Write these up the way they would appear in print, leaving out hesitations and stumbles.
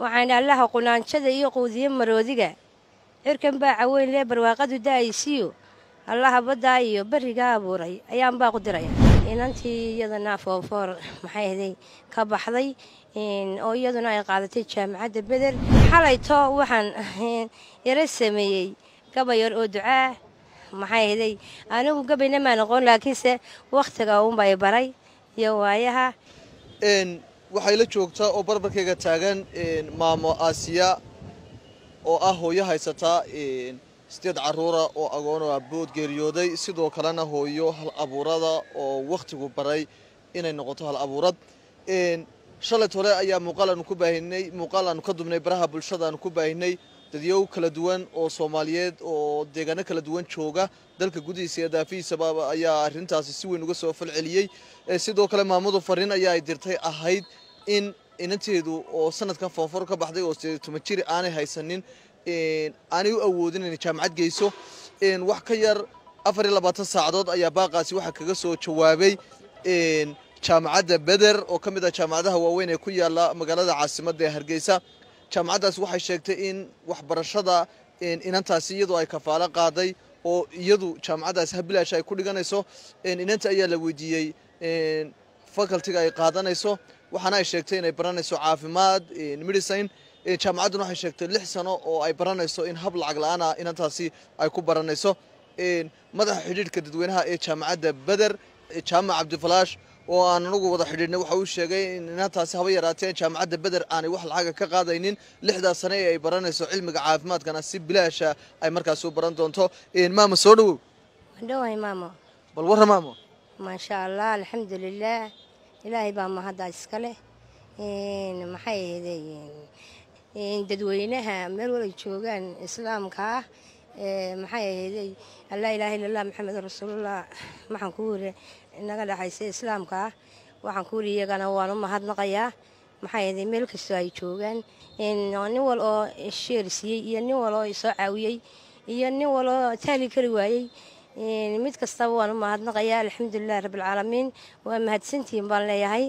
waxaan allaha qulaanjada iyo quudiye maroodiga cirkan baa caweyn lee barwaaqadu daayisiyo allaha baddaa iyo bariga abuuray ayaan baa ku diraya inantii iyadana foofoor maxay ahayd ka baxday oo iyaduna ay qaadatay jaamacadda Beder xalayto waxaan yara sameeyay gabayar oo ducaa maxay ahayd anigu gabayna ma noqon laakiinse waqtiga uun bay baray iyo waayaha waxay la joogtaa oo barbarkayga taagan maamo Aasiya oo ah hooyo haysata 8 caruura oo agoon oo abood geeriyooday sidoo kalena hooyo hal abuurada oo waqtigu baray inay noqoto hal abuurad shalay hore ayaa muuqaal aan ka dubnay baraha bulshada aan ku baahinay dadyow kala duwan oo Soomaaliyeed oo deegaano kala duwan jooga dalka gudihiisa iyo daafiisa ayaa arintaasi si weyn uga soo falceliyay sidoo kale maamadu fariin ayaa ay dirtay ahayd in inanteedu oo sanadkan foofor ka baxday oo 10 jir aanay haysanin aanay u awoodin in jaamacad geyso wax ka yar 24 saacadood ayaa baaqaasi waxa kaga soo jawaabay jaamacadda Beder oo kamid ah jaamacadaha waaweyn ee ku yaala magaalada caasimadda Hargeysa jaamacadaas waxay sheegtay in waxbarashada inantaasi iyadoo ay kafaalo qaaday oo iyadu jaamacadaas habilaash ay ku dhiganayso inanta ayaa la weydiiyay faculty ay qaadanayso waxaana ay sheegtay inay baranayso caafimaad medicine jaamacaduna waxay sheegtay 6 sano oo ay baranayso in hab lacag la'aan ah inantaasi ay ku baranayso madaxa xidhiidhka dadweynaha ee jaamacadda Beder jaamac Cabdifalaash oo aan anagu wada xidhiidhnay waxa uu sheegay in inantaasi haba yaraatee jaamacadda Beder aanay wax lacag ka qaadaynin 6 sano ee ay baranayso cilmiga caafimaadkana si bilaash ah ay markaas u baran doonto maama soo dhawow dhawahay maamo bal warra maamo ma sha Allah alxamdulillah ilaahay baa mahad iska leh maxay ahayd dadweynaha meel wada joogan islaamka maxay ahayd la ilaaha illa allah maxamed rasuulullah maxaan ku wiri inaga dhaxaysay islaamka waxaan ku wiri iyagana waan u mahadnaqayaa maxay ahayd meel kasta ay joogan nin wal oo sheersiyay iyo nin wal oo soo caawiyay iyo nin wal oo taali kari waayay mid kasta waan u mahadnaqayaa alxamdulillah rabbil caalamiin waa mahadsantiin baan leeyahay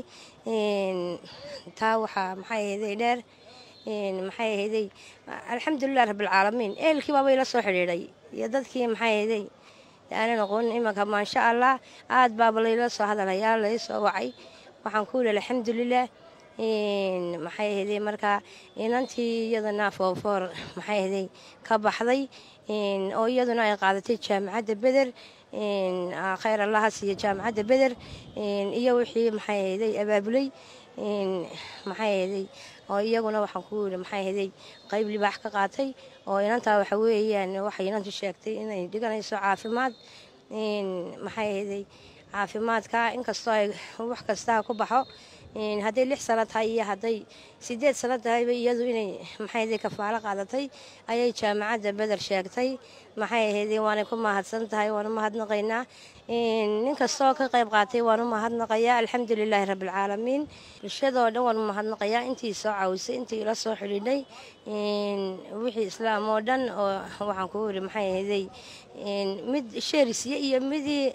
taa waxa maxay ahayd dheer maxay ahayd alxamdulillah rabbil caalamiin eelkii baa la soo xiriiray iyo dadkii maxay ahayd aanan aqoon imaka ma sha Allah aad baa la soo hadalayaa la soo wacay waxaan ku leeyahay alxamdulillah maxay ahayd marka inantii iyadana foofoor maxay ahayd ka baxday oo iyaduna ay qaadatay jaamacadda Beder khayr Allah siiyo jaamacadda Beder iyo wixii maxay ahayd abaabulay maxay ahayd oo iyaguna waxaan ku yiri maxay ahayd qayb libaax ka qaatay oo inanta waxa weeyaan waxay inantu sheegtay inay dhiganayso caafimaad maxay ahayd caafimaadka inkastoo ay wax kasta ku baxo haday 6 sano tahay iyo haday 8 sano tahay iyadu inay maxay ahayd kafaalo qaadatay ayay jaamacadda Beder sheegtay maxay ahayd waan ku mahadsan tahay waan mahadnaqaynaa ninkastoo ka qayb qaatay waan mahadnaqayaa alxamdulillah rabbil caalamiin bulshada dhan waan mahadnaqayaa intii soo caawisay intii la soo xiriiday wixii islaam oo dhan oo waxaan ku wiri maxay ahayd mid sheerisiye iyo midii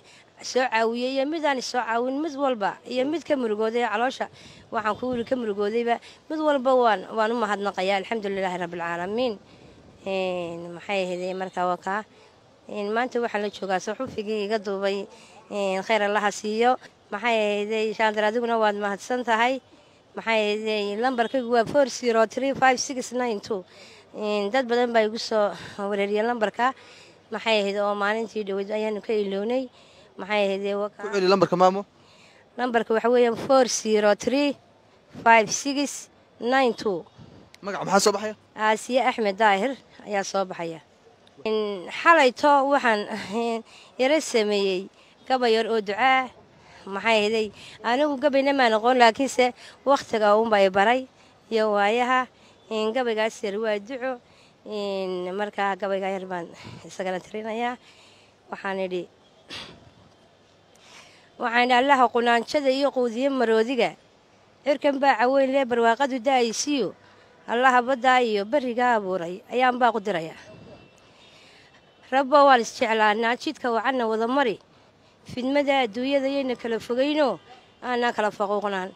soo caawiyay iyo midaan soo caawin mid walba iyo mid ka murugooday caloosha waxaan ku wiri ka murugoodayba mid walba waan u mahadnaqayaa alxamdulillah rabbil caalamiin maxay ahayd marka waka maanta waxaan la joogaa suxufigii iga duubay khayr Allah siiyo maxay ahayd shaandar adiguna waad mahadsan tahay maxay ahayd lambarkaygu waa 40356992 dad badan baa igu soo wareeriyay lambarka maxay ahayd oo maalintii dhaweyd ayaan ka iloonay maxay ahayd ku celi lambarka maamo lambarka waxa weeyaan 40356992 magac maxaa soo baxaya Aasiya Axmed Daahir ayaa soo baxaya xalayto waxaan yara sameeyay gabayar oo ducaa maxay ahayd anigu gabayna ma noqon laakiinse waqtiga uun bay baray iyo waayaha gabaygaas yar waa duco marka gabayga yar baan isagana tirinayaa waxaan allaha qulaanjada iyo quudiye maroodiga cirkan baa caweyn lee barwaaqadu daayisiyo allaha baddaa iyo bariga abuuray ayaan baa ku diraya rabbo waan isjeclaanaa jidka wacanna wada mari fidmada adduunyada yayna kala fogayno aanaa kala faquuqnaan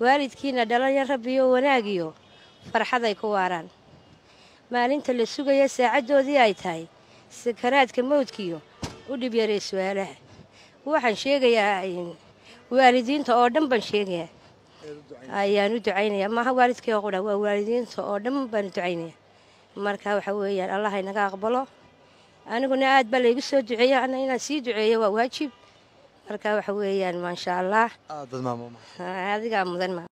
waalidkiina dhalanya rabbiyo wanaagiyo farxad ay ku waaraan maalinta la sugaya saacadoodii ay tahay sakaraadka mawdkiyo u dhib yaray su'aalaha waxaan sheegayaa waalidiinta oo dhan baan sheegayaa ayaan u ducaynayaa maaha waalidkii oo qura waa waalidiinta oo dhan baan u ducaynayaa marka waxa weeyaan allah inaga aqbalo aniguna aad baa laygu soo duceeya ana inaan sii duceeyo waa waajib marka waxa weeyaan maasha allah aad bad maamo adigaa mudan